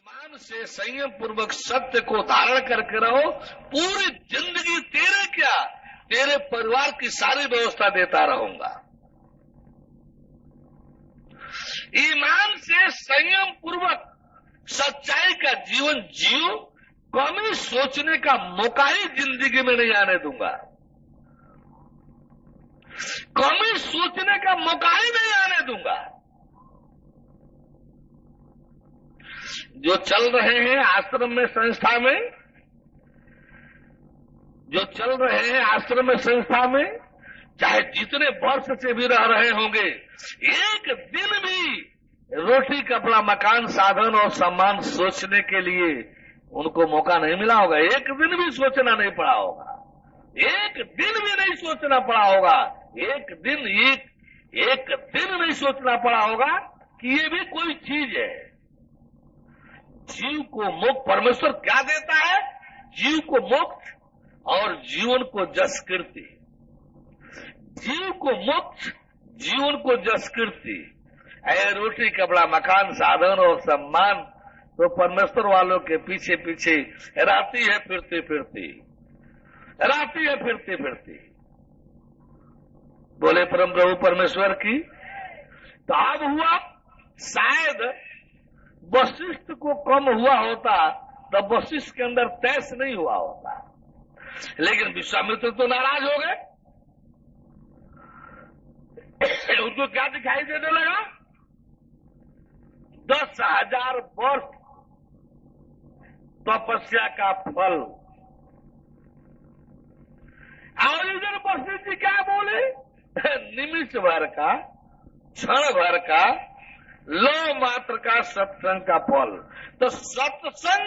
ईमान से संयम पूर्वक सत्य को धारण करके रहो। पूरी जिंदगी तेरे क्या, तेरे परिवार की सारी व्यवस्था देता रहूंगा। ईमान से संयम पूर्वक सच्चाई का जीवन जियो। कमी सोचने का मौका ही जिंदगी में नहीं आने दूंगा। कमी सोचने का मौका ही नहीं आने दूंगा। जो चल रहे हैं आश्रम में संस्था में, जो चल रहे हैं आश्रम में संस्था में, चाहे जितने वर्ष से भी रह रहे होंगे, एक दिन भी रोटी कपड़ा मकान साधन और सम्मान सोचने के लिए उनको मौका नहीं मिला होगा। एक दिन भी सोचना नहीं पड़ा होगा। एक दिन भी नहीं सोचना पड़ा होगा। एक दिन नहीं सोचना पड़ा होगा कि ये भी कोई चीज है। जीव को मोक्ष परमेश्वर क्या देता है? जीव को मोक्ष और जीवन को जस कीर्ति। जीव को मोक्ष, जीवन को जस कीर्ति। रोटी कपड़ा मकान साधन और सम्मान तो परमेश्वर वालों के पीछे पीछे राती है फिरती फिरती, राती है फिरती फिरती। बोले परम प्रभु परमेश्वर की। तो अब हुआ, शायद वशिष्ठ को कम हुआ होता तब वशिष्ठ के अंदर तैस नहीं हुआ होता, लेकिन विश्वामित्र तो नाराज हो गए। उनको क्या दिखाई देने लगा? 10,000 वर्ष तपस्या का फल। और इधर वशिष्ठ जी क्या बोले? निमिष भर का, क्षण भर का, लो मात्र का सत्संग का फल। तो सत्संग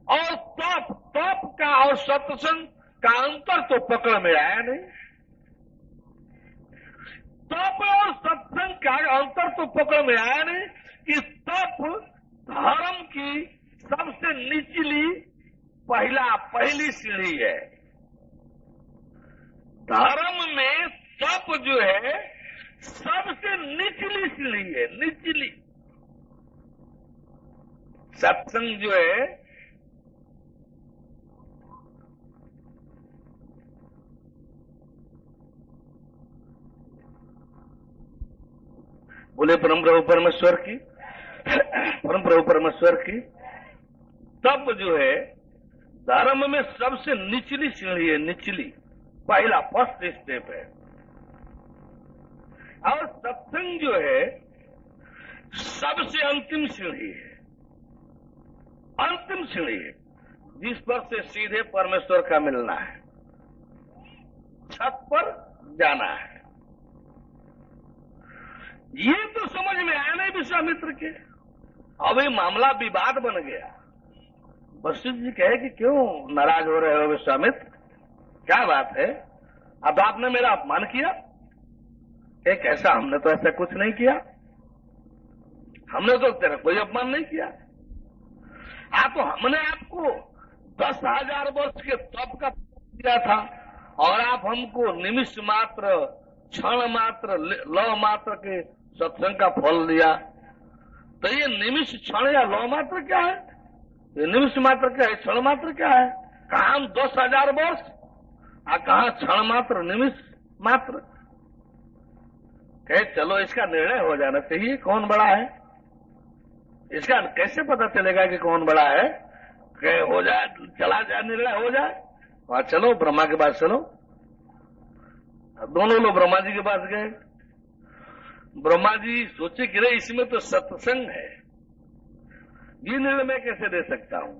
और तप का और सत्संग का अंतर तो पकड़ में आया नहीं। तप और सत्संग का अंतर तो पकड़ में आया नहीं कि तप धर्म की सबसे निचली पहली सीढ़ी है। धर्म में तप जो है सबसे निचली सीढ़ी है, निचली। सत्संग जो है बोले परम प्रभु परमेश्वर की, परम प्रभु परमेश्वर की। तप जो है धर्म में सबसे निचली सीढ़ी है, निचली, पहला फर्स्ट स्टेप है। और सत्संग जो है सबसे अंतिम सीढ़ी है, अंतिम सीढ़ी है, जिस पर से सीधे परमेश्वर का मिलना है, छत पर जाना है। ये तो समझ में आया नहीं विश्वामित्र के। अब ये मामला विवाद बन गया। वशिष्ठ जी कहे कि क्यों नाराज हो रहे हो विश्वामित्र, क्या बात है? अब आपने मेरा अपमान किया? एक ऐसा, हमने तो ऐसा कुछ नहीं किया, हमने तो तेरा कोई अपमान नहीं किया। तो हमने आपको 10,000 वर्ष के तप का दिया था और आप हमको निमिष मात्र, क्षण मात्र, लौ मात्र के सत्संग का फल दिया। तो ये निमिष, क्षण या लौ मात्र क्या है? ये निमिष मात्र क्या है, क्षण मात्र क्या है? कहा हम 10,000 वर्ष, कहा क्षण मात्र, निमिष मात्र। कहे चलो इसका निर्णय हो जाना चाहिए, कौन बड़ा है। इसका कैसे पता चलेगा कि कौन बड़ा है? कहे हो जाए, चला जाए, निर्णय हो जाए। वहां चलो, ब्रह्मा के पास चलो। दोनों लोग ब्रह्मा जी के पास गए। ब्रह्मा जी सोचे कि रे इसमें तो सत्संग है, ये निर्णय मैं कैसे दे सकता हूं?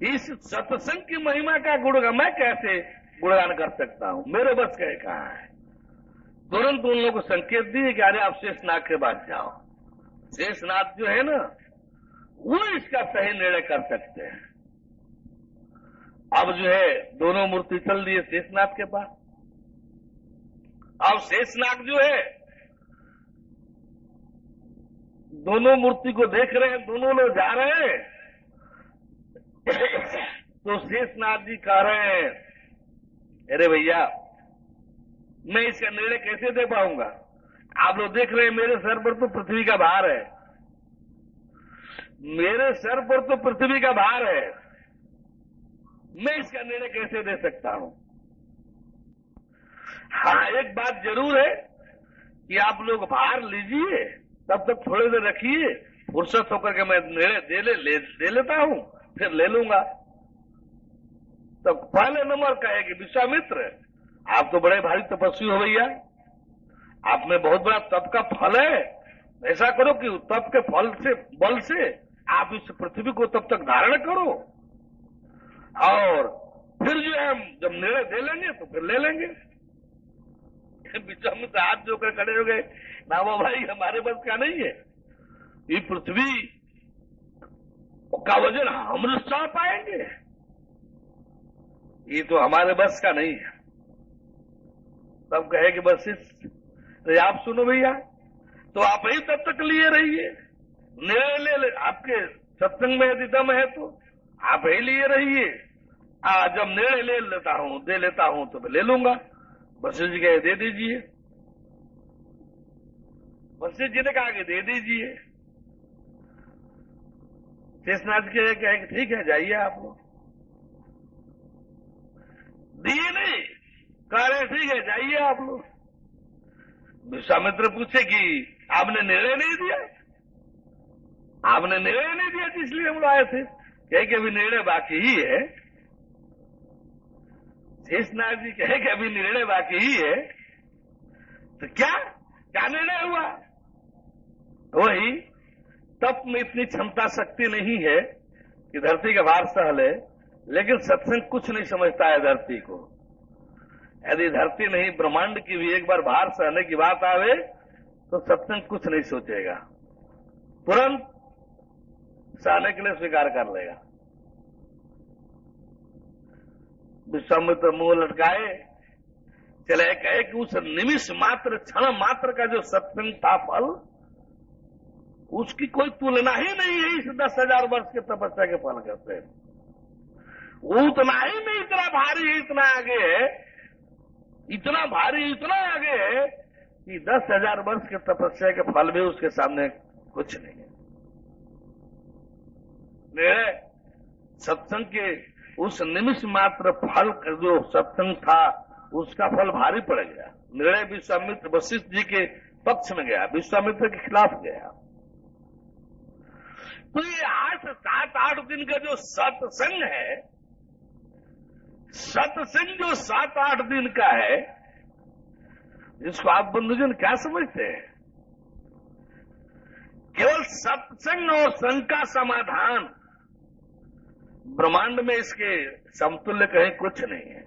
इस सत्संग की महिमा का गुणगान मैं कैसे गुणगान कर सकता हूं? मेरे बस कहे कहाँ है। तुरंत उन लोगों को संकेत दिए कि अरे आप शेषनाग के पास जाओ। शेषनाग जो है ना, वो इसका सही निर्णय कर सकते हैं। अब जो है दोनों मूर्ति चल दिए शेषनाग के पास। अब शेषनाग जो है दोनों मूर्ति को देख रहे हैं, दोनों लोग जा रहे हैं। तो शेषनाग जी कह रहे हैं, अरे भैया मैं इसका निर्णय कैसे दे पाऊंगा? आप लोग देख रहे हैं मेरे सर पर तो पृथ्वी का भार है। मेरे सर पर तो पृथ्वी का भार है, मैं इसका निर्णय कैसे दे सकता हूं? हाँ, एक बात जरूर है कि आप लोग भार लीजिए, तब तक थोड़ी देर रखिए, फुर्सत होकर के मैं निर्णय दे लेता हूं, फिर ले लूंगा। तो पहले नंबर का है कि विश्वामित्र, आप तो बड़े भारी तपस्वी हो भैया, आप में बहुत बड़ा तप का फल है। ऐसा करो कि तप के फल से, बल से आप इस पृथ्वी को तब तक धारण करो, और फिर जो है हम जब निर्णय दे लेंगे तो फिर ले लेंगे। विश्वामित्र हाथ जोकर खड़े हो गए, ना वो भाई हमारे बस का नहीं है, ये पृथ्वी का वजन हम उठा पाएंगे, ये तो हमारे बस का नहीं है। तब कहे कि बस तो आप सुनो भैया, तो आप ही तब तक लिए रहिए, निर्णय ले, आपके सत्संग में यदि दम है तो आप ही लिए रहिए। जब निर्णय दे लेता हूं तो ले लूंगा। वशिष्ठ जी कहे दे दीजिए। वशिष्ठ जी ने कहा कि दे दीजिए। शेषनाग जी कहे कि ठीक है, जाइए आप लोग। दिए नहीं, कह रहे ठीक है जाइए आप लोग। विश्वामित्र पूछे कि आपने निर्णय नहीं दिया? आपने निर्णय नहीं दिया कि इसलिए हम लोग आए थे? कहे कि अभी निर्णय बाकी ही है। शेषनाग जी कहे कि अभी निर्णय बाकी ही है। तो क्या निर्णय हुआ? वही, तप में इतनी क्षमता शक्ति नहीं है कि धरती का भार सह ले, लेकिन सत्संग कुछ नहीं समझता है धरती को। यदि धरती नहीं, ब्रह्मांड की भी एक बार भार सहने की बात आवे तो सत्संग कुछ नहीं सोचेगा, तुरंत सहने के लिए स्वीकार कर लेगा। विश्वामित्र मुंह लटकाए चले, कहे कि उस निमिष मात्र, क्षण मात्र का जो सत्संग था फल, उसकी कोई तुलना ही नहीं है इस 10,000 वर्ष के तपस्या के फल करते। वो उतना ही नहीं, इतना भारी है, इतना आगे है, इतना भारी, इतना आगे है कि 10,000 वर्ष के तपस्या के फल भी उसके सामने कुछ नहीं है। मेरे सत्संग के उस निमिष मात्र फल जो सत्संग था, उसका फल भारी पड़ गया। निर्णय विश्वामित्र वशिष्ठ जी के पक्ष में गया, विश्वामित्र के खिलाफ गया। तो ये 7-8 दिन का जो सत्संग है, सत्संग जो 7-8 दिन का है, इसको आप बंधुजन क्या समझते हैं? केवल सत्संग और संग का समाधान, ब्रह्मांड में इसके समतुल्य कहीं कुछ नहीं है।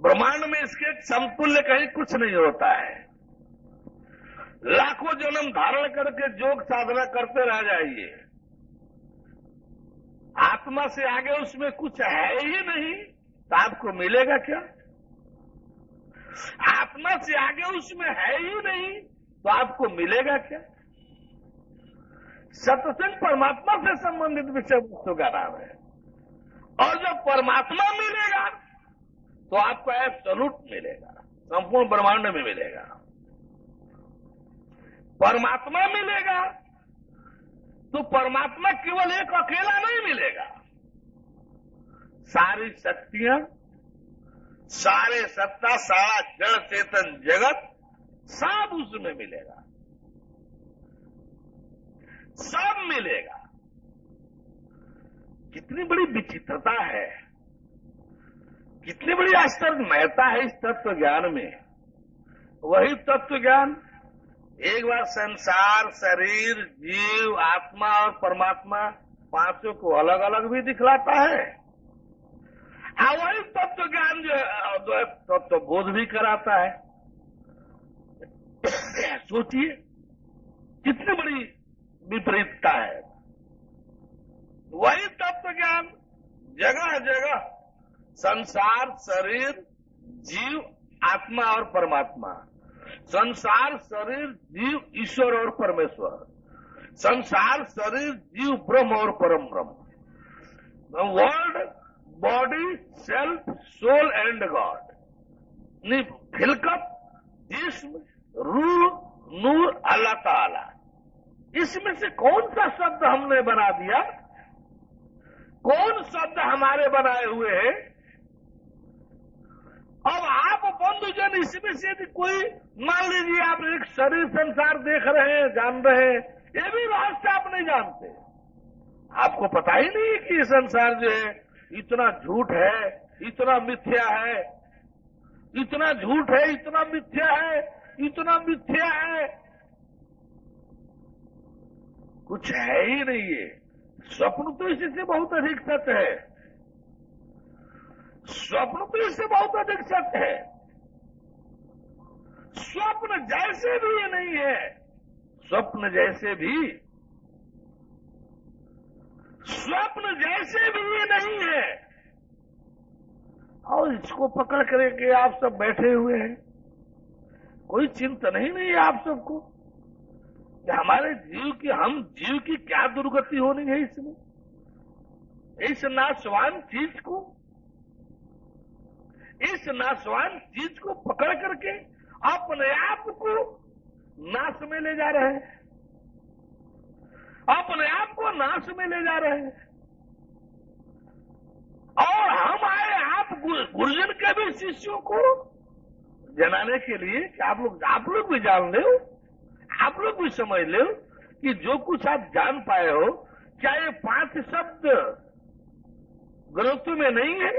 ब्रह्मांड में इसके समतुल्य कहीं कुछ नहीं होता है। लाखों जन्म धारण करके योग साधना करते रह जाइए, आत्मा से आगे उसमें कुछ है ही नहीं, तो आपको मिलेगा क्या? आत्मा से आगे उसमें है ही नहीं, तो आपको मिलेगा क्या? सत्संग परमात्मा से संबंधित विषय वस्तु का नाम है, और जब परमात्मा मिलेगा तो आपको एब्सोल्यूट मिलेगा, संपूर्ण ब्रह्मांड में मिलेगा। परमात्मा मिलेगा तो परमात्मा केवल एक अकेला नहीं मिलेगा, सारी शक्तियां, सारे सत्ता, सारा जड़ चेतन जगत सब उसमें मिलेगा, सब मिलेगा। कितनी बड़ी विचित्रता है, कितनी बड़ी आश्चर्यमयता है इस तत्व ज्ञान में। वही तत्व ज्ञान एक बार संसार, शरीर, जीव, आत्मा और परमात्मा पांचों को अलग अलग भी दिखलाता है, और वही तत्व ज्ञान जो है तत्व बोध भी कराता है। सोचिए कितनी बड़ी विपरीतता है। वही तत्व ज्ञान जगह जगह संसार, शरीर, जीव, आत्मा और परमात्मा, संसार, शरीर, जीव, ईश्वर और परमेश्वर, संसार, शरीर, जीव, ब्रह्म और परम ब्रह्म, world, body, self, soul and God, खिलकत, जिस्म, रूह, नूर, अल्लाह ताला, इसमें से कौन सा शब्द हमने बना दिया, कौन शब्द हमारे बनाए हुए हैं। अब आप बंधुजन इसमें से यदि कोई, मान लीजिए आप एक शरीर संसार देख रहे हैं, जान रहे हैं, ये भी रहस्य आप नहीं जानते। आपको पता ही नहीं कि ये संसार जो है इतना झूठ है, इतना मिथ्या है, इतना झूठ है, इतना मिथ्या है, इतना मिथ्या है, कुछ है ही नहीं। ये स्वप्न तो इसी से बहुत अधिक सत्य है, स्वप्न तो इससे बहुत अधिक सत्य है। स्वप्न जैसे भी ये नहीं है, स्वप्न जैसे भी, स्वप्न जैसे भी ये नहीं है। और इसको पकड़ करके आप सब बैठे हुए हैं, कोई चिंतन ही नहीं है आप सबको कि हमारे जीव की, हम जीव की क्या दुर्गति होनी है इसमें, इस नाशवान चीज को, इस नाशवान चीज को पकड़ करके अपने आप को नाश में ले जा रहे हैं, अपने आप को नाश में ले जा रहे हैं। और हम आए आप गुरुजन के भी शिष्यों को जनाने के लिए कि आप लोग भी जान ले, आप लोग भी समझ ले कि जो कुछ आप जान पाए हो, क्या ये 5 शब्द ग्रंथों में नहीं है,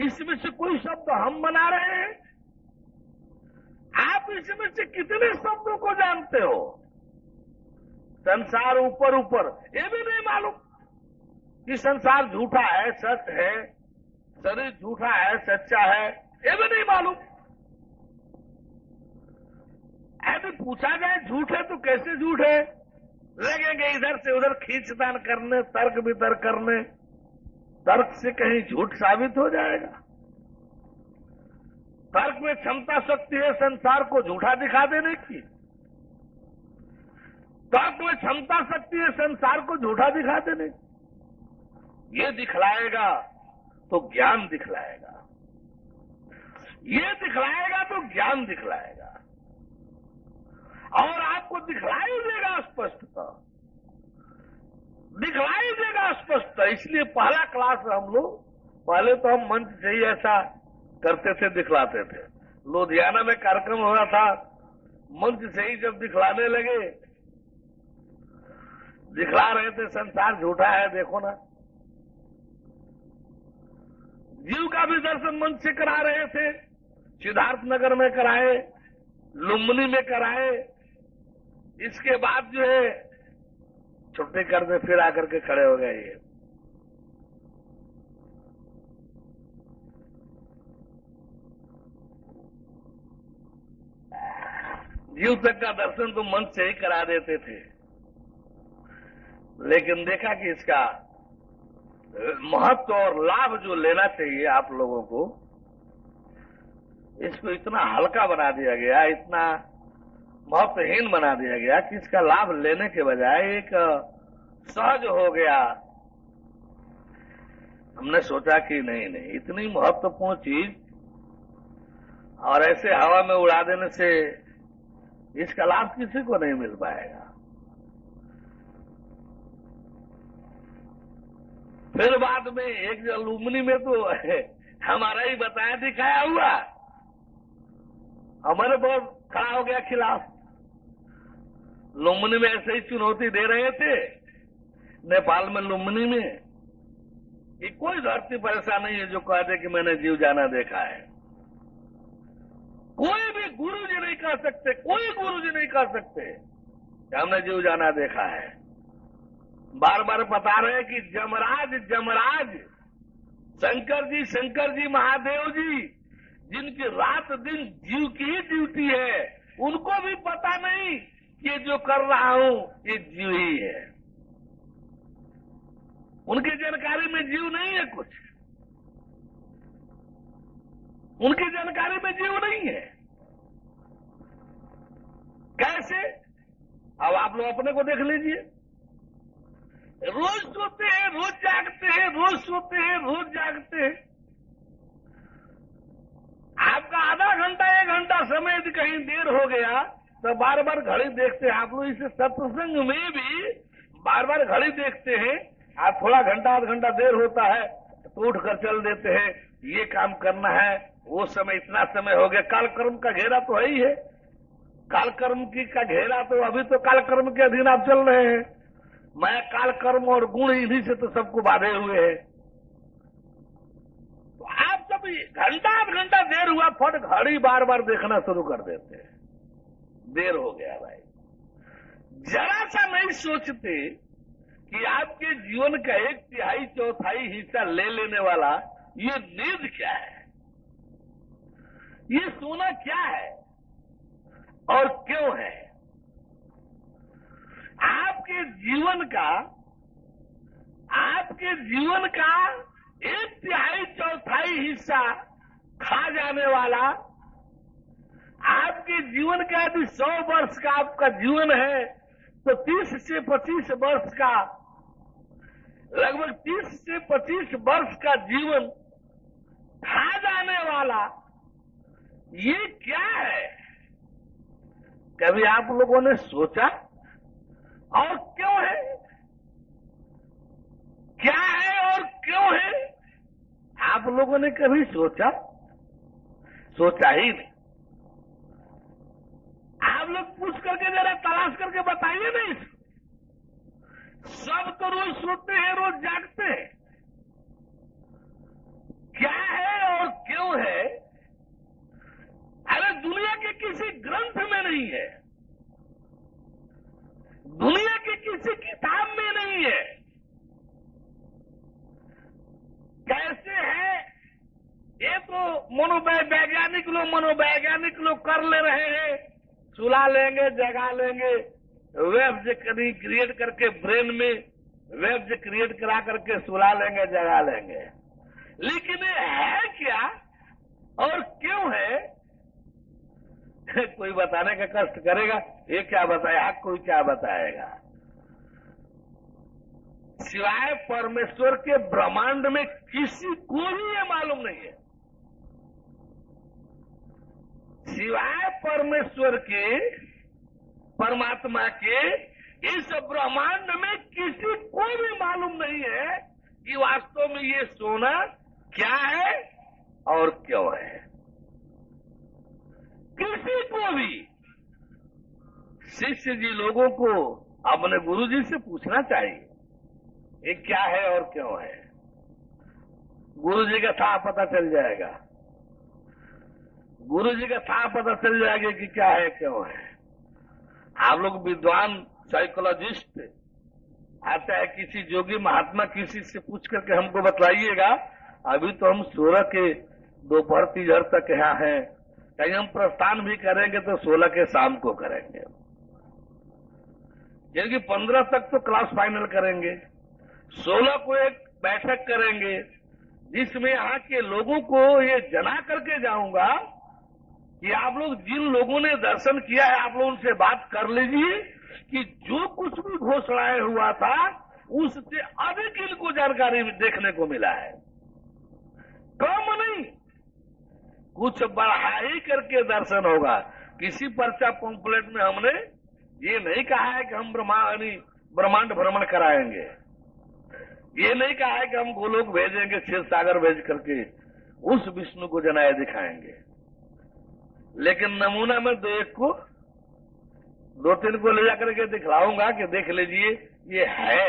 इसमें से कोई शब्द हम बना रहे हैं। आप इसमें से कितने शब्दों को जानते हो। संसार ऊपर ऊपर, ये भी नहीं मालूम कि संसार झूठा है, सच है, शरीर झूठा है, सच्चा है, ये भी नहीं मालूम। यदि पूछा जाए झूठ है तो कैसे झूठ है, लगेंगे इधर से उधर खींचतान करने, तर्क वितर्क करने, तर्क से कहीं झूठ साबित हो जाएगा। तर्क में क्षमता शक्ति है संसार को झूठा दिखा देने की, तर्क में क्षमता शक्ति है संसार को झूठा दिखा देने की। ये दिखलाएगा तो ज्ञान दिखलाएगा, ये दिखलाएगा तो ज्ञान दिखलाएगा, और आपको दिखलाई देगा स्पष्टता, दिखलाई देगा स्पष्टता। इसलिए पहला क्लास हम लोग, पहले तो हम मंच से ही ऐसा करते थे, दिखलाते थे। लुधियाना में कार्यक्रम हो रहा था, मंच से ही जब दिखलाने लगे, दिखला रहे थे संसार झूठा है, देखो ना। जीव का भी दर्शन मंच से करा रहे थे, सिद्धार्थ नगर में कराए, लुम्बिनी में कराए। इसके बाद जो है छुट्टी कर दे, फिर आकर के खड़े हो गए। ये जीव तक का दर्शन तो मंच से ही करा देते थे, लेकिन देखा कि इसका महत्व और लाभ जो लेना चाहिए आप लोगों को, इसको इतना हल्का बना दिया गया, इतना महत्वहीन बना दिया गया कि इसका लाभ लेने के बजाय एक सहज हो गया। हमने सोचा कि नहीं नहीं, इतनी महत्वपूर्ण चीज और ऐसे हवा में उड़ा देने से इसका लाभ किसी को नहीं मिल पाएगा। फिर बाद में एक जो लुम्बिनी में तो हमारा ही बताया दिखाया हुआ, हमारे बहुत खड़ा हो गया खिलाफ। लुम्बिनी में ऐसे ही चुनौती दे रहे थे, नेपाल में लुम्बिनी में, कि कोई धरती पर ऐसा नहीं है जो कहते कि मैंने जीव जाना देखा है। कोई भी गुरु जी नहीं कह सकते, कोई गुरु जी नहीं कह सकते कि हमने जीव जाना देखा है। बार बार बता रहे कि जमराज जमराज, शंकर जी महादेव जी, जिनकी रात दिन जीव की ही ड्यूटी है, उनको भी पता नहीं कि जो कर रहा हूं ये जीव ही है। उनकी जानकारी में जीव नहीं है, कुछ उनकी जानकारी में जीव नहीं है। कैसे? अब आप लोग अपने को देख लीजिए। रोज सोते हैं, रोज जागते हैं, रोज सोते हैं, रोज जागते हैं। आपका आधा घंटा 1 घंटा समय यदि कहीं देर हो गया तो बार बार घड़ी देखते हैं। आप लोग इसे सत्संग में भी बार बार घड़ी देखते हैं। आज थोड़ा घंटा आध घंटा देर होता है तो उठ कर चल देते हैं, ये काम करना है, वो समय इतना समय हो गया। काल कर्म का घेरा तो है ही है। काल कर्म की का घेरा तो अभी तो काल कर्म के अधीन आप चल रहे हैं। मैं काल कर्म और गुण इन्हीं से तो सबको बांधे हुए हैं। तो आप जब घंटा आध घंटा देर हुआ फट घड़ी बार बार देखना शुरू कर देते हैं। देर हो गया भाई। जरा सा नहीं सोचते कि आपके जीवन का 1/3 हिस्सा ले लेने वाला ये नींद क्या है, ये सोना क्या है और क्यों है। आपके जीवन का 1/3 हिस्सा खा जाने वाला, आपके जीवन का यदि 100 वर्ष का आपका जीवन है तो 30 से 25 वर्ष का, लगभग 30 से 25 वर्ष का जीवन खा जाने वाला ये क्या है। कभी आप लोगों ने सोचा और क्यों है, क्या है और क्यों है। आप लोगों ने कभी सोचा ही नहीं। आप लोग पूछ करके जरा तलाश करके बताइए नहीं। सब तो रोज सोते हैं, रोज जागते हैं। क्या है और क्यों है। अरे दुनिया के किसी ग्रंथ में नहीं है, दुनिया की किसी किताब में नहीं है। कैसे है ये तो मनोवैज्ञानिक लोग कर ले रहे हैं। सुला लेंगे, जगा लेंगे, वेब्स क्रिएट करके ब्रेन में वेब्स क्रिएट करा करके सुला लेंगे, जगा लेंगे। लेकिन ये है क्या और क्यों है कोई बताने का कष्ट करेगा। ये क्या बताया, कोई क्या बताएगा। सिवाय परमेश्वर के ब्रह्मांड में किसी को भी ये मालूम नहीं है। सिवाय परमेश्वर के, परमात्मा के, इस ब्रह्मांड में किसी को भी मालूम नहीं है कि वास्तव में ये सोना क्या है और क्यों है। किसी को भी। शिष्य जी लोगों को अपने गुरु जी से पूछना चाहिए ये क्या है और क्यों है। गुरु जी का था पता चल जाएगा। गुरु जी का था पता चल जाएगा कि क्या है क्यों है। आप लोग विद्वान साइकोलॉजिस्ट आता है, किसी जोगी महात्मा किसी से पूछ करके हमको बतलाइएगा। अभी तो हम 16 के दोपहर 3 तक यहाँ हैं, कहीं हम प्रस्थान भी करेंगे तो 16 के शाम को करेंगे। यानी 15 तक तो क्लास फाइनल करेंगे, 16 को एक बैठक करेंगे जिसमें यहाँ के लोगों को ये जना करके जाऊंगा कि आप लोग जिन लोगों ने दर्शन किया है आप लोग उनसे बात कर लीजिए कि जो कुछ भी घोषणाएं हुआ था उससे अधिक इनको जानकारी देखने को मिला है। कम नहीं, कुछ बढ़ा ही करके दर्शन होगा। किसी पर्चा पंपलेट में हमने ये नहीं कहा है कि हम ब्रह्मांड भ्रमण कराएंगे, ये नहीं कहा है कि हम गोलोक भेजेंगे, क्षीर सागर भेज करके उस विष्णु को जनाए दिखाएंगे। लेकिन नमूना में 2-3 को ले जाकर के दिखलाऊंगा कि देख लीजिए ये है,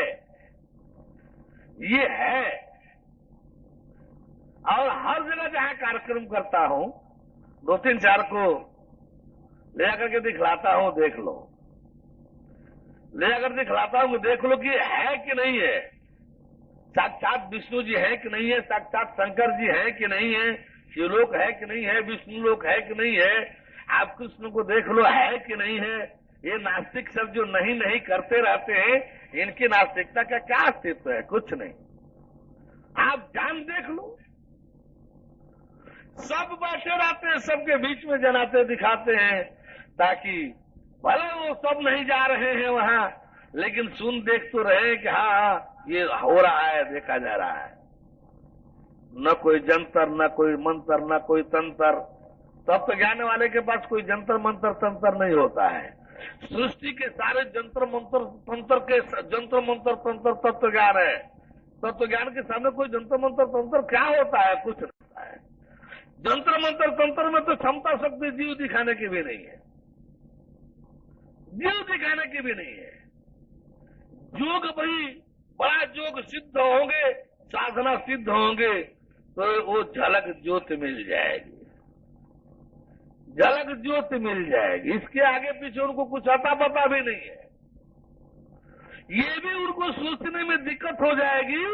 ये है। और हर जगह जहां कार्यक्रम करता हूं 2-3-4 को ले जाकर के दिखलाता हूं, देख लो, ले जाकर दिखलाता हूं, देख लो कि है कि नहीं है। साक्षात विष्णु जी है कि नहीं है, साक्षात शंकर जी है कि नहीं है, शिवलोक है कि नहीं है, विष्णु लोक है कि नहीं है। आप कृष्ण को देख लो है कि नहीं है। ये नास्तिक सब जो नहीं नहीं करते रहते हैं, इनकी नास्तिकता का क्या अस्तित्व है? कुछ नहीं। आप जान देख लो, सब बैठे रहते हैं, सबके बीच में जनाते दिखाते हैं, ताकि भले वो सब नहीं जा रहे हैं वहां, लेकिन सुन देख तो रहे कि हाँ ये हो रहा है, देखा जा रहा है। न कोई जंतर, न कोई मंत्र, न कोई तंत्र, तत्व ज्ञान वाले के पास कोई जंतर मंत्र तंत्र नहीं होता है। सृष्टि के सारे जंतर मंत्र तंत्र तत्व ज्ञान है। तत्व ज्ञान के सामने कोई जंतर मंत्र तंत्र क्या होता है? कुछ नहीं होता है। जंतर मंत्र तंत्र में तो क्षमता शक्ति जीव दिखाने की भी नहीं है, जीव दिखाने की भी नहीं है। योग भाई बड़ा योग सिद्ध होंगे, साधना सिद्ध होंगे तो वो झलक ज्योति मिल जाएगी, झलक ज्योति मिल जाएगी। इसके आगे पीछे उनको कुछ अता पता भी नहीं है। ये भी उनको सोचने में दिक्कत हो जाएगी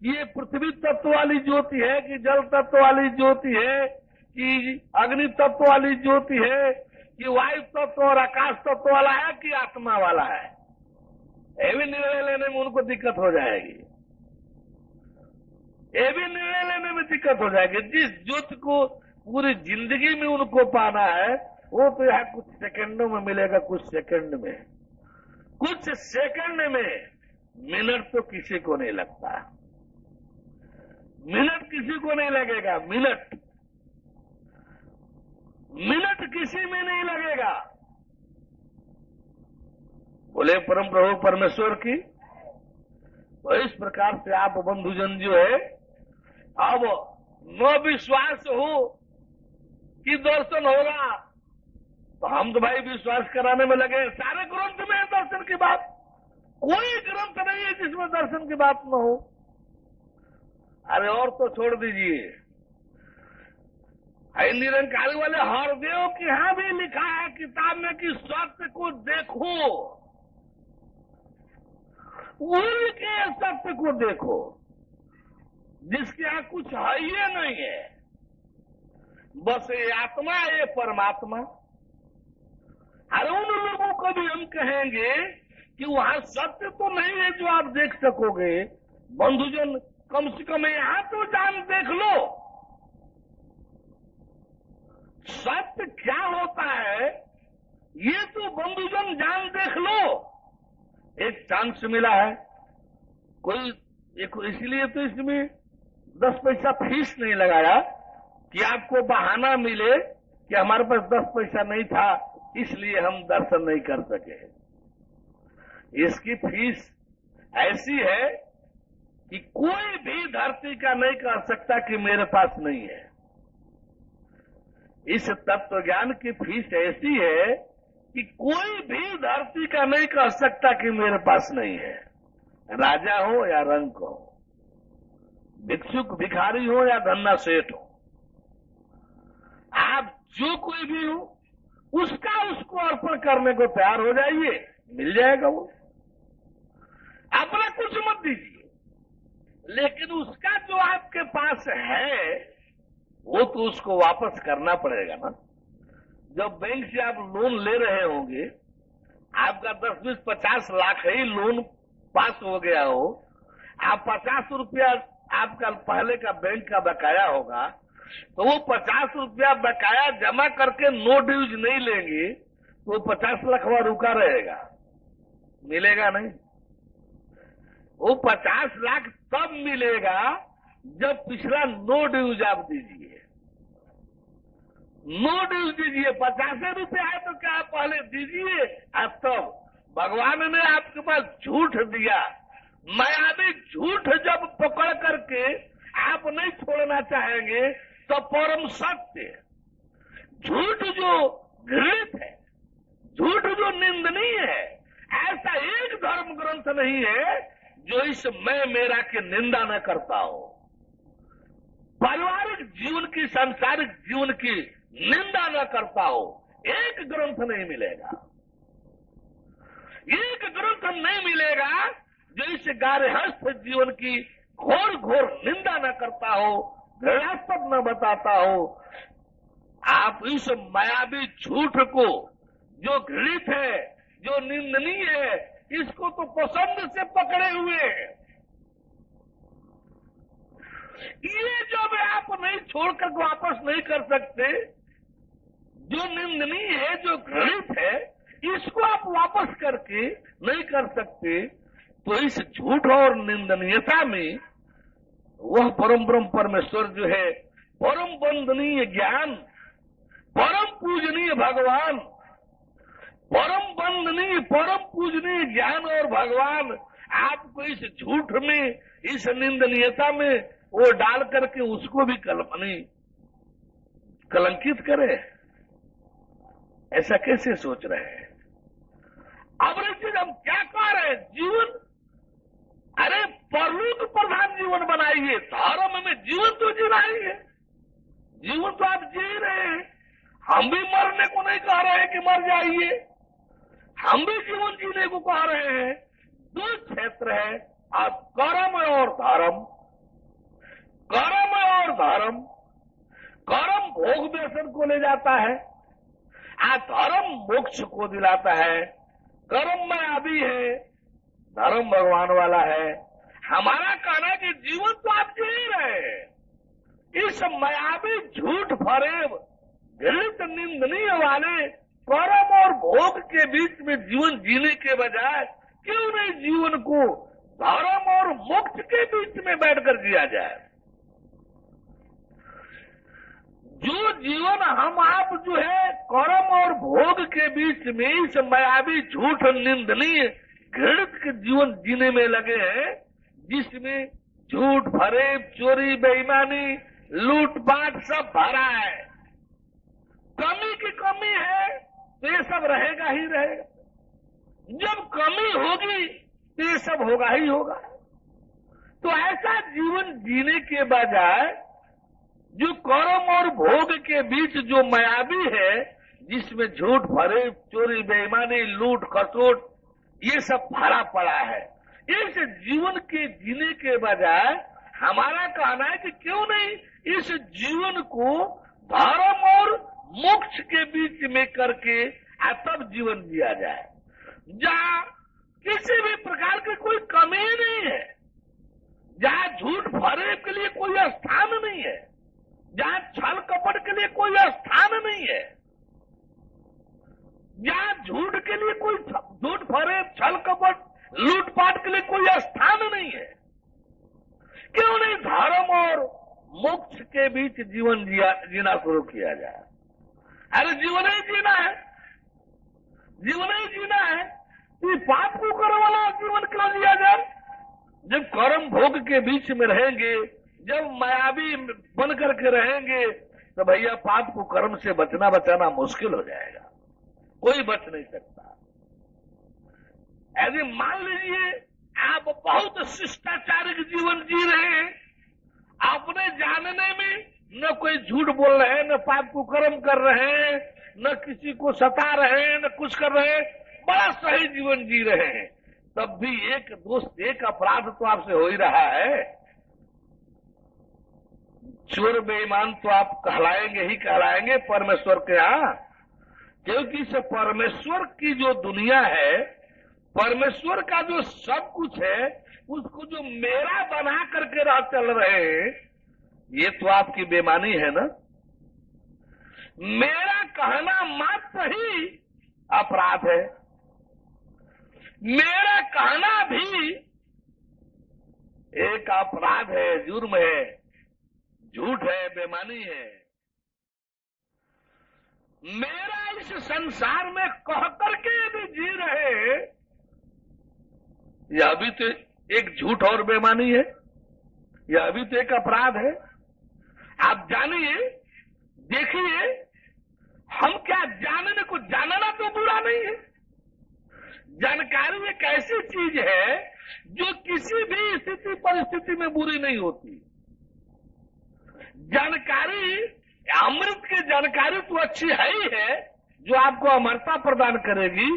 कि ये पृथ्वी तत्व वाली ज्योति है कि जल तत्व वाली ज्योति है कि अग्नि तत्व वाली ज्योति है कि वायु तत्व और आकाश तत्व वाला है कि आत्मा वाला है। ये भी निर्णय लेने में उनको दिक्कत हो जाएगी, ये भी निर्णय लेने में दिक्कत हो जाएगी। जिस ज्योति को पूरी जिंदगी में उनको पाना है वो तो यहाँ कुछ सेकंडों में मिलेगा, कुछ सेकंड में, कुछ सेकंड में। मिनट तो किसी को नहीं लगता, मिनट किसी को नहीं लगेगा, मिनट किसी में नहीं लगेगा। बोले परम प्रभु परमेश्वर की। तो इस प्रकार से आप बंधुजन जो है, अब न विश्वास हो कि दर्शन होगा तो हम तो भाई विश्वास कराने में लगे। सारे ग्रंथ में है दर्शन की बात, कोई ग्रंथ नहीं है जिसमें दर्शन की बात न हो। अरे और तो छोड़ दीजिए, निरंकारी वाले हरदेव के यहां भी लिखा है किताब में कि सत्य को देखो, उनके सत्य को देखो जिसके यहां कुछ है ही नहीं है, बस ये आत्मा ये परमात्मा। अरे उन लोगों को भी हम कहेंगे कि वहां सत्य तो नहीं है जो आप देख सकोगे। बंधुजन कम से कम यहां तो जान देख लो, सत्य क्या होता है ये तो बंधुजन जान देख लो। एक चांस मिला है, कोई इसलिए तो इसमें 10 पैसा फीस नहीं लगाया कि आपको बहाना मिले कि हमारे पास 10 पैसा नहीं था इसलिए हम दर्शन नहीं कर सके। इसकी फीस ऐसी है कि कोई भी धरती का नहीं कर सकता कि मेरे पास नहीं है। इस तत्व ज्ञान की फीस ऐसी है कि कोई भी धरती का नहीं कह सकता कि मेरे पास नहीं है। राजा हो या रंक हो, भिक्षुक भिखारी हो या धन्ना सेठ हो, आप जो कोई भी हो उसको अर्पण करने को तैयार हो जाइए, मिल जाएगा वो। अपना कुछ मत दीजिए, लेकिन उसका जो आपके पास है वो तो उसको वापस करना पड़ेगा ना। जब बैंक से आप लोन ले रहे होंगे, आपका 10, 20, 50 लाख ही लोन पास हो गया हो, आप 50 रुपया आपका पहले का बैंक का बकाया होगा, तो वो 50 रुपया बकाया जमा करके नो ड्यूज नहीं लेंगे तो वो 50 लाख वहां रुका रहेगा, मिलेगा नहीं। वो 50 लाख तब मिलेगा जब पिछला नो ड्यूज आप दीजिए, नो ड्यूज दीजिए। 50 रुपया है तो क्या पहले दीजिए, अब तब भगवान ने आपके पास झूठ दिया, मायावी झूठ जब पकड़ करके आप नहीं छोड़ना चाहेंगे तो परम सत्य झूठ जो घृणित है, झूठ जो निंदनीय है, ऐसा एक धर्म ग्रंथ नहीं है जो इस मैं मेरा की निंदा न करता हो। पारिवारिक जीवन की, सांसारिक जीवन की निंदा न करता हो, एक ग्रंथ नहीं मिलेगा, एक ग्रंथ नहीं मिलेगा जो इस गार्हस्थ जीवन की घोर घोर निंदा न करता हो, घृणास्पद न बताता हो। आप इस मायावी झूठ को जो घृणित है, जो निंदनीय है, इसको तो पसंद से पकड़े हुए हैं। ये जब आप नहीं छोड़कर वापस नहीं कर सकते, जो निंदनीय है, जो घृणित है, इसको आप वापस करके नहीं कर सकते, तो इस झूठ और निंदनीयता में वह परम ब्रह्म परमेश्वर जो है, परम वंदनीय ज्ञान, परम पूजनीय भगवान, परम वंदनीय, परम पूजनीय ज्ञान और भगवान आपको इस झूठ में, इस निंदनीयता में वो डाल करके उसको भी कलंकित करे? ऐसा कैसे सोच रहे हैं? अब हम क्या कह रहे हैं? जीवन, अरे परलोक प्रधान जीवन बनाइए, धर्म में जीवन तो जीना ही है। जीवन तो आप जी रहे हैं, हम भी मरने को नहीं कह रहे हैं कि मर जाइए, हम भी जीवन जीने को कह रहे हैं। दो क्षेत्र है, आप कर्म और धर्म, कर्म और धर्म। कर्म भोग व्यसन को ले जाता है, धर्म मोक्ष को दिलाता है। कर्म में अभी है, धर्म भगवान वाला है। हमारा कहना है कि जीवन तो आप जी रहे हैं, इस मायावी झूठ फरेब घृणित निंदनीय वाले कर्म और भोग के बीच में जीवन जीने के बजाय क्यों नहीं जीवन को धर्म और मोक्ष के बीच में बैठकर जिया जाए? जो जीवन हम आप जो है कर्म और भोग के बीच में इस मायावी झूठ निंदनीय घृणित के जीवन जीने में लगे हैं, जिसमें झूठ फरेब चोरी बेईमानी लूटपाट सब भरा है, कमी की कमी है तो ये सब रहेगा ही रहेगा। जब कमी होगी तो ये सब होगा ही होगा। तो ऐसा जीवन जीने के बजाय जो कर्म और भोग के बीच जो मायावी है, जिसमें झूठ फरेब चोरी बेईमानी लूट खसोट ये सब भरा पड़ा है, इस जीवन के जीने के बजाय हमारा कहना है कि क्यों नहीं इस जीवन को धर्म और मोक्ष के बीच में करके तब जीवन जिया जाए, जहाँ किसी भी प्रकार की कोई कमी नहीं है, जहाँ झूठ फरेब के लिए कोई स्थान नहीं है, जहाँ छल कपट के लिए कोई स्थान नहीं है, जहाँ झूठ के लिए कोई झूठ फरेब छल कपट लूटपाट के लिए कोई स्थान नहीं है, क्यों नहीं धर्म और मोक्ष के बीच जीवन जीना शुरू किया जाए? अरे जीवन ही जीना है, जीवन ही जीना है, ये पाप को कर्म वाला जीवन क्यों जिया जाए? जब कर्म भोग के बीच में रहेंगे, जब मायावी बन करके रहेंगे, तो भैया पाप को कर्म से बचाना मुश्किल हो जाएगा, कोई बच नहीं सकता। यदि मान लीजिए आप बहुत शिष्टाचारिक जीवन जी रहे हैं, अपने जानने में न कोई झूठ बोल रहे हैं, न पाप को कर्म कर रहे हैं, न किसी को सता रहे हैं, न कुछ कर रहे हैं, बड़ा सही जीवन जी रहे हैं, तब भी एक दोस्त एक अपराध तो आपसे हो ही रहा है। चोर बेईमान तो आप कहलाएंगे ही कहलाएंगे परमेश्वर के यहाँ, क्योंकि इस परमेश्वर की जो दुनिया है, परमेश्वर का जो सब कुछ है, उसको जो मेरा बना करके राह चल रहे हैं, ये तो आपकी बेईमानी है ना। मेरा कहना मात्र ही अपराध है, मेरा कहना भी एक अपराध है, जुर्म है, झूठ है, बेईमानी है। मेरा इस संसार में कह करके यदि जी रहे हैं, यह भी तो एक झूठ और बेईमानी है, यह भी तो एक अपराध है। आप जानिए, देखिए, हम क्या जानने को, जानना तो बुरा नहीं है। जानकारी एक ऐसी चीज है जो किसी भी स्थिति परिस्थिति में बुरी नहीं होती। जानकारी, अमृत की जानकारी तो अच्छी है ही है, जो आपको अमरता प्रदान करेगी,